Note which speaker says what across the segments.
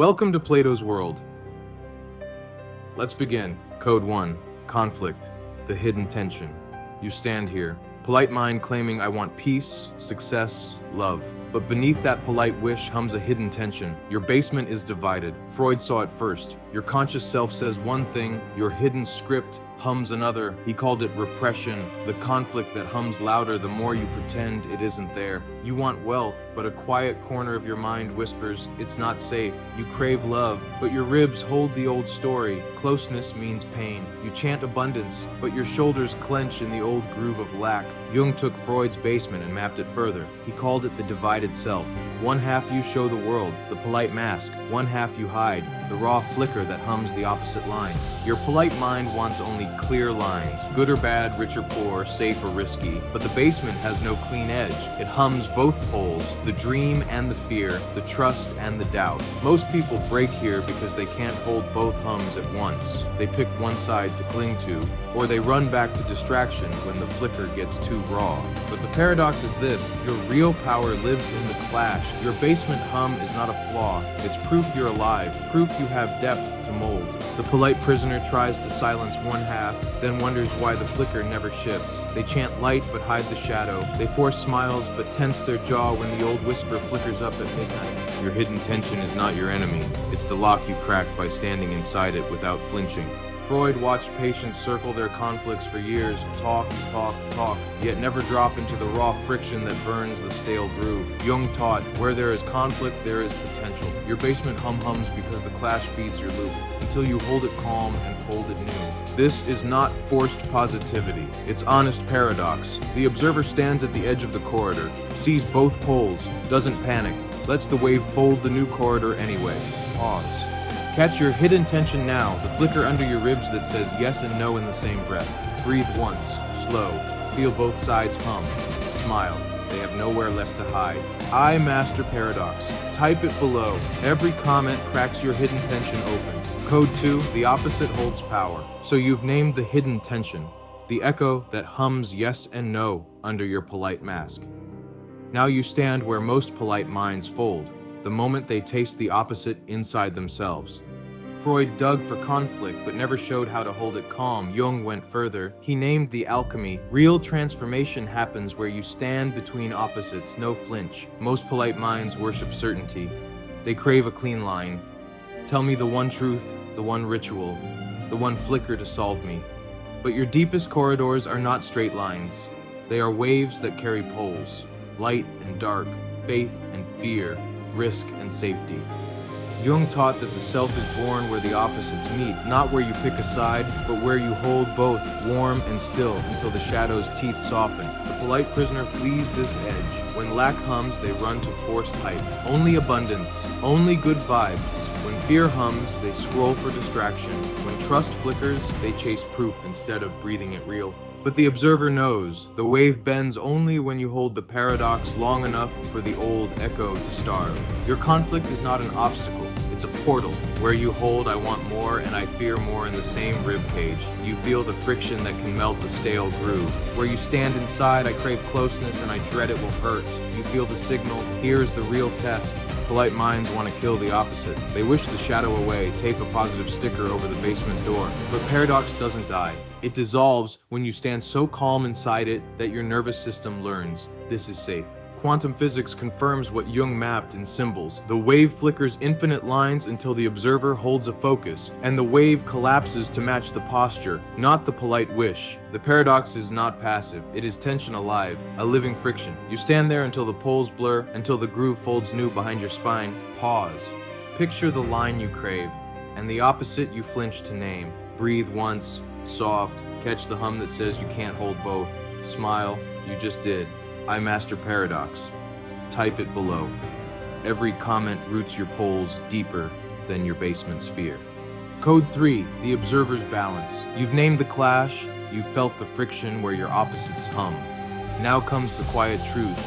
Speaker 1: Welcome to Plato's world. Let's begin. Code 1. Conflict. The hidden tension. You stand here, polite mind claiming I want peace, success, love. But beneath that polite wish hums a hidden tension. Your basement is divided. Freud saw it first. Your conscious self says one thing, your hidden script hums another. He called it repression, the conflict that hums louder the more you pretend it isn't there. You want wealth, but a quiet corner of your mind whispers, it's not safe. You crave love, but your ribs hold the old story. Closeness means pain. You chant abundance, but your shoulders clench in the old groove of lack. Jung took Freud's basement and mapped it further. He called it the divided self. One half you show the world, the polite mask. One half you hide, the raw flicker that hums the opposite line. Your polite mind wants only clear lines, good or bad, rich or poor, safe or risky. But the basement has no clean edge. It hums both poles, the dream and the fear, the trust and the doubt. Most people break here because they can't hold both hums at once. They pick one side to cling to, or they run back to distraction when the flicker gets too raw. But the paradox is this: your real power lives in the clash. Your basement hum is not a flaw. It's proof you're alive, proof you have depth to mold. The polite prisoner tries to silence one half, then wonders why the flicker never shifts. They chant light but hide the shadow. They force smiles but tense their jaw when the old whisper flickers up at midnight. Your hidden tension is not your enemy. It's the lock you crack by standing inside it without flinching. Freud watched patients circle their conflicts for years, talk, yet never drop into the raw friction that burns the stale groove. Jung taught, where there is conflict, there is potential. Your basement hums because the clash feeds your loop, until you hold it calm and fold it new. This is not forced positivity, it's honest paradox. The observer stands at the edge of the corridor, sees both poles, doesn't panic, lets the wave fold the new corridor anyway. Pause. Catch your hidden tension now, the flicker under your ribs that says yes and no in the same breath. Breathe once, slow. Feel both sides hum. Smile. They have nowhere left to hide. I master paradox. Type it below. Every comment cracks your hidden tension open. Code 2, the opposite holds power. So you've named the hidden tension, the echo that hums yes and no under your polite mask. Now you stand where most polite minds fold, the moment they taste the opposite inside themselves. Freud dug for conflict but never showed how to hold it calm. Jung went further. He named the alchemy. Real transformation happens where you stand between opposites, no flinch. Most polite minds worship certainty. They crave a clean line. Tell me the one truth, the one ritual, the one flicker to solve me. But your deepest corridors are not straight lines. They are waves that carry poles, light and dark, faith and fear, risk and safety. Jung taught that the self is born where the opposites meet, not where you pick a side, but where you hold both, warm and still, until the shadow's teeth soften. The polite prisoner flees this edge. When lack hums, they run to forced hype. Only abundance, only good vibes. When fear hums, they scroll for distraction. When trust flickers, they chase proof instead of breathing it real. But the observer knows, the wave bends only when you hold the paradox long enough for the old echo to starve. Your conflict is not an obstacle, it's a portal. Where you hold I want more and I fear more in the same rib cage. You feel the friction that can melt the stale groove. Where you stand inside I crave closeness and I dread it will hurt. You feel the signal, here's the real test. Polite minds want to kill the opposite. They wish the shadow away, tape a positive sticker over the basement door. But paradox doesn't die. It dissolves when you stand so calm inside it that your nervous system learns, this is safe. Quantum physics confirms what Jung mapped in symbols. The wave flickers infinite lines until the observer holds a focus, and the wave collapses to match the posture, not the polite wish. The paradox is not passive, it is tension alive, a living friction. You stand there until the poles blur, until the groove folds new behind your spine. Pause. Picture the line you crave, and the opposite you flinch to name. Breathe once, soft, catch the hum that says you can't hold both. Smile, you just did. I master paradox. Type it below. Every comment roots your poles deeper than your basement's fear. Code 3, the observer's balance. You've named the clash, you've felt the friction where your opposites hum. Now comes the quiet truth.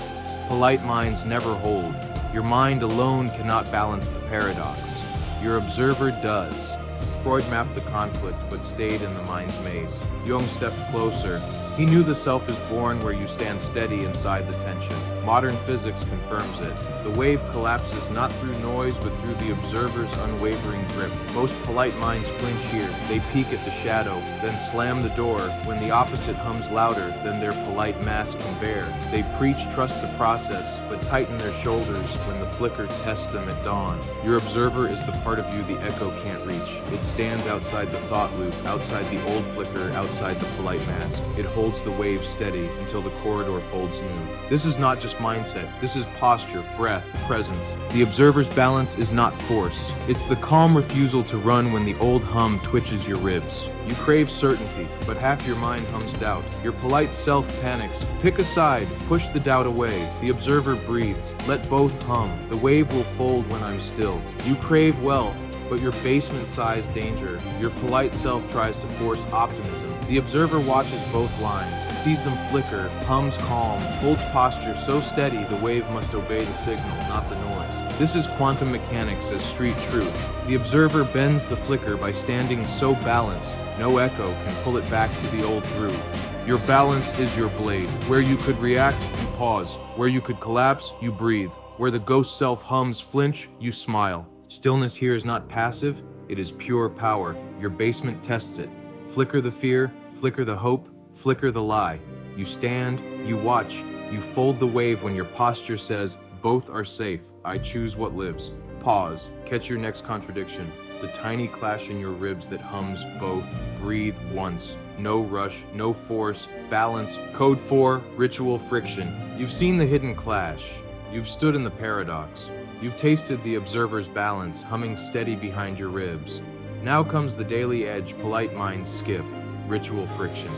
Speaker 1: Polite minds never hold. Your mind alone cannot balance the paradox. Your observer does. Freud mapped the conflict but stayed in the mind's maze. Jung stepped closer, He knew the self is born where you stand steady inside the tension. Modern physics confirms it. The wave collapses not through noise, but through the observer's unwavering grip. Most polite minds flinch here. They peek at the shadow, then slam the door. When the opposite hums louder than their polite mask can bear, they preach trust the process, but tighten their shoulders when the flicker tests them at dawn. Your observer is the part of you the echo can't reach. It stands outside the thought loop, outside the old flicker, outside the polite mask. It holds the wave steady until the corridor folds new. This is not just mindset. This is posture, breath, presence. The observer's balance is not force. It's the calm refusal to run when the old hum twitches your ribs. You crave certainty, but half your mind hums doubt. Your polite self panics. Pick a side, push the doubt away. The observer breathes. Let both hum. The wave will fold when I'm still. You crave wealth, but your basement-sized danger. Your polite self tries to force optimism. The observer watches both lines, sees them flicker, hums calm, holds posture so steady the wave must obey the signal, not the noise. This is quantum mechanics as street truth. The observer bends the flicker by standing so balanced, no echo can pull it back to the old groove. Your balance is your blade. Where you could react, you pause. Where you could collapse, you breathe. Where the ghost self hums flinch, you smile. Stillness here is not passive, it is pure power. Your basement tests it. Flicker the fear, flicker the hope, flicker the lie. You stand, you watch, you fold the wave when your posture says, both are safe, I choose what lives. Pause, catch your next contradiction. The tiny clash in your ribs that hums both. Breathe once. No rush, no force, balance. Code 4, ritual friction. You've seen the hidden clash. You've stood in the paradox. You've tasted the observer's balance, humming steady behind your ribs. Now comes the daily edge polite minds skip, ritual friction.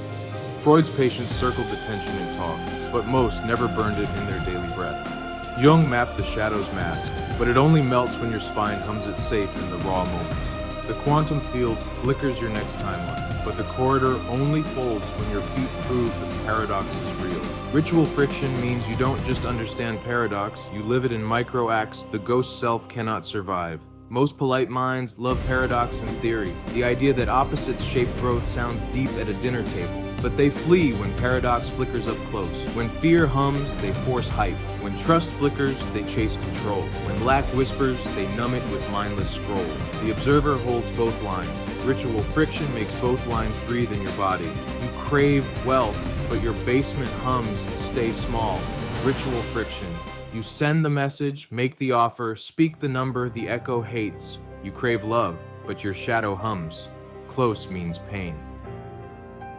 Speaker 1: Freud's patients circled the tension in talk, but most never burned it in their daily breath. Jung mapped the shadow's mask, but it only melts when your spine hums it safe in the raw moment. The quantum field flickers your next timeline, but the corridor only folds when your feet prove that the paradox is real. Ritual friction means you don't just understand paradox, you live it in micro acts the ghost self cannot survive. Most polite minds love paradox in theory. The idea that opposites shape growth sounds deep at a dinner table. But they flee when paradox flickers up close. When fear hums, they force hype. When trust flickers, they chase control. When lack whispers, they numb it with mindless scroll. The observer holds both lines. Ritual friction makes both lines breathe in your body. You crave wealth, but your basement hums stay small. Ritual friction. You send the message, make the offer, speak the number the echo hates. You crave love, but your shadow hums. Close means pain.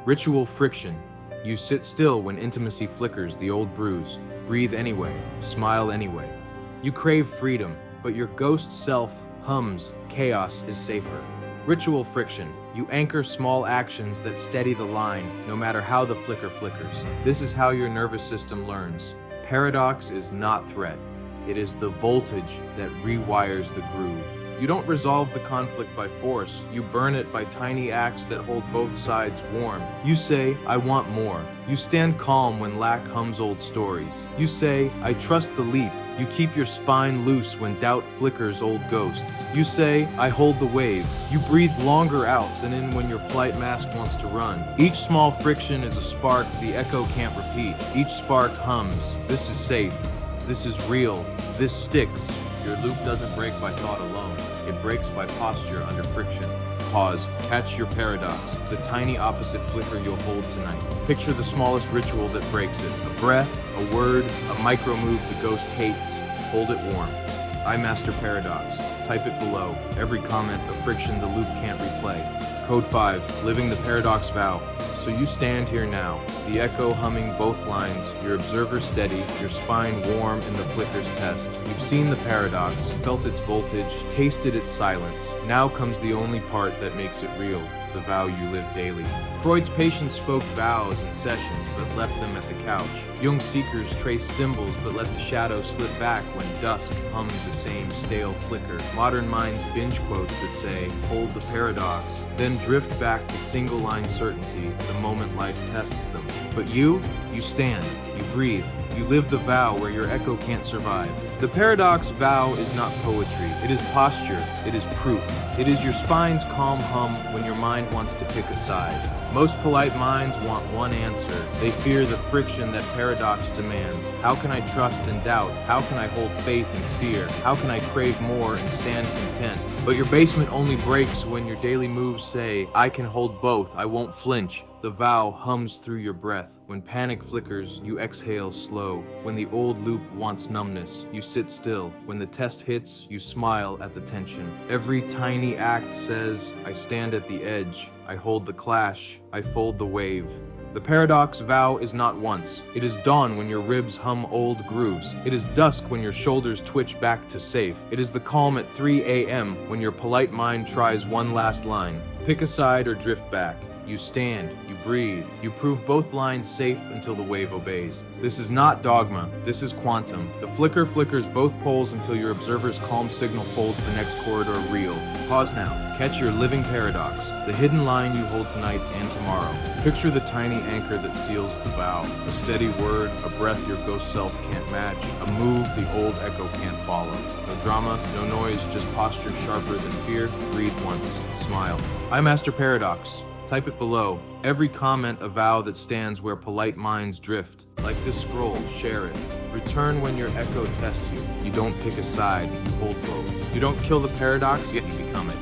Speaker 1: Ritual friction. You sit still when intimacy flickers the old bruise. Breathe anyway, smile anyway. You crave freedom, but your ghost self hums. Chaos is safer. Ritual friction. You anchor small actions that steady the line, no matter how the flicker flickers. This is how your nervous system learns. Paradox is not threat. It is the voltage that rewires the groove. You don't resolve the conflict by force. You burn it by tiny acts that hold both sides warm. You say, I want more. You stand calm when lack hums old stories. You say, I trust the leap. You keep your spine loose when doubt flickers old ghosts. You say, I hold the wave. You breathe longer out than in when your polite mask wants to run. Each small friction is a spark the echo can't repeat. Each spark hums. This is safe. This is real. This sticks. Your loop doesn't break by thought alone. It breaks by posture under friction. Pause. Catch your paradox. The tiny opposite flicker you'll hold tonight. Picture the smallest ritual that breaks it. A breath, a word, a micro move the ghost hates. Hold it warm. I master paradox. Type it below. Every comment a friction the loop can't replay. Code 5. Living the paradox vow. So you stand here now, the echo humming both lines, your observer steady, your spine warm in the flicker's test. You've seen the paradox, felt its voltage, tasted its silence. Now comes the only part that makes it real, the vow you live daily. Freud's patients spoke vows in sessions, but left them at the couch. Jung's seekers traced symbols, but let the shadow slip back when dusk hummed the same stale flicker. Modern minds binge quotes that say, hold the paradox, then drift back to single-line certainty the moment life tests them. But you stand, you breathe, you live the vow where your echo can't survive. The paradox vow is not poetry. It is posture. It is proof. It is your spine's calm hum when your mind wants to pick a side. Most polite minds want one answer. They fear the friction that paradox demands. How can I trust and doubt? How can I hold faith and fear? How can I crave more and stand content? But your basement only breaks when your daily moves say, I can hold both, I won't flinch. The vow hums through your breath. When panic flickers, you exhale slow. When the old loop wants numbness, you sit still. When the test hits, you smile at the tension. Every tiny act says, I stand at the edge. I hold the clash. I fold the wave. The paradox vow is not once. It is dawn when your ribs hum old grooves. It is dusk when your shoulders twitch back to safe. It is the calm at 3 a.m. when your polite mind tries one last line. Pick a side or drift back. You stand, you breathe, you prove both lines safe until the wave obeys. This is not dogma, this is quantum. The flicker flickers both poles until your observer's calm signal folds the next corridor reel. Pause now, catch your living paradox, the hidden line you hold tonight and tomorrow. Picture the tiny anchor that seals the vow, a steady word, a breath your ghost self can't match, a move the old echo can't follow. No drama, no noise, just posture sharper than fear. Breathe once, smile. I'm Master Paradox. Type it below. Every comment a vow that stands where polite minds drift. Like this scroll, share it. Return when your echo tests you. You don't pick a side, you hold both. You don't kill the paradox, yet you become it.